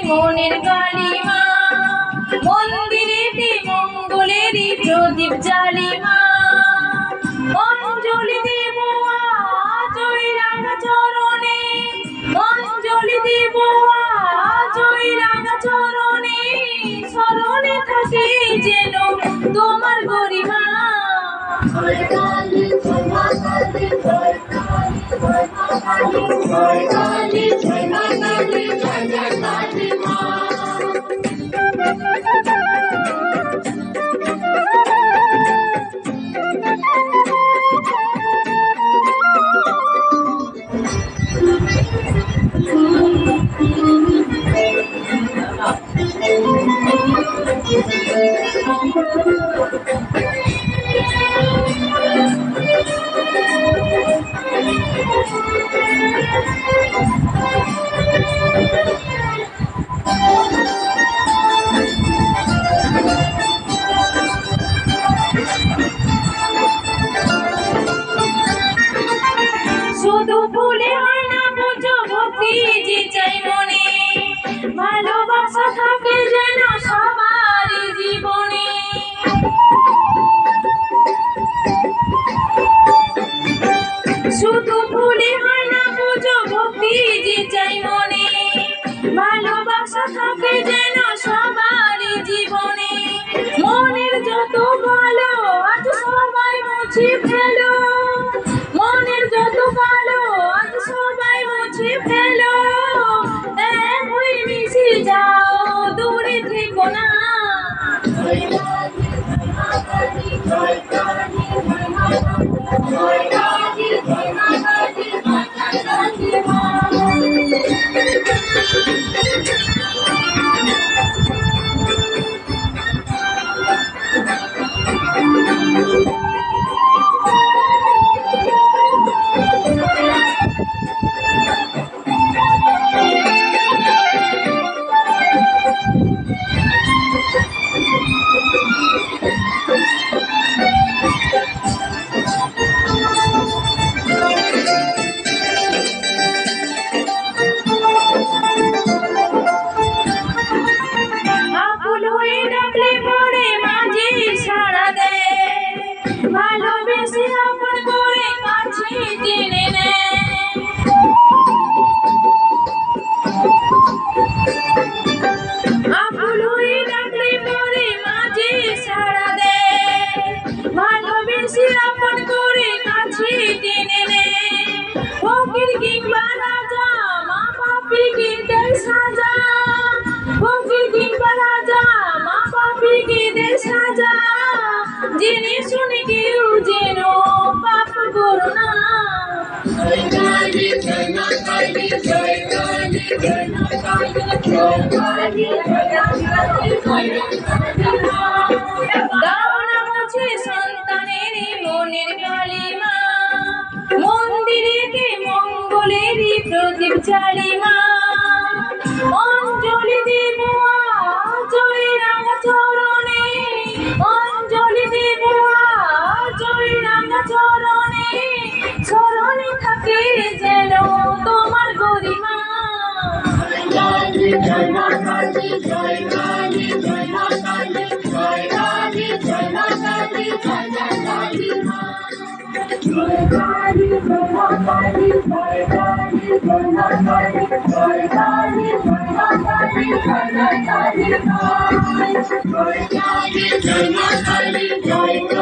মনের কালিমা মন্দিরেতে মঙ্গলেরই প্রদীপ জ্বালিমা অঞ্জলি দেব আজ ওই রাঙা চরণে অঞ্জলি দেব আজ ওই রাঙা চরণে স্মরণে থাকে যেন তোমার গরিমা শুধু ভুলে হয় না বুঝো ভক্তি যে চাই মনে ভালোবাসা থাকে যেন সবার জীবনে শুধু ভুলে হয় না বুঝো ভক্তি যে চাই মনে ভালোবাসা থাকে যেন সবার জীবনে মনের যত ভালো আজ সবাই মুছে ফেলো মনের যত ভালো আজ সবাই মুছে ফেলো এক হয়ে মিশে যাও দূরে থেকো না ভালোবেসে আপন করে কাছে টেনে নেয় আকুল হয়ে ডাকলে পরে মাঝে সাড়া দেয় ভালোবেসে আপন করে কাছে টেনে নেয় ফকির কিংবা রাজা মা বাপিকে দেয় সাজা ফকির কিংবা রাজা মা বাপিকে দেয় সাজা জেনে শুনে কেউ যেন পাপ করো না দাও না মুছে সন্তানের মনের কালিমা মন্দিরেতে মঙ্গলেরই প্রদীপ জ্বালিমা অঞ্জলি দেব আজ ওই রাঙা চরণে অঞ্জলি দেব আজ ওই রাঙা চরণে স্মরণে থাকে যেন তোমার গরিমা জয়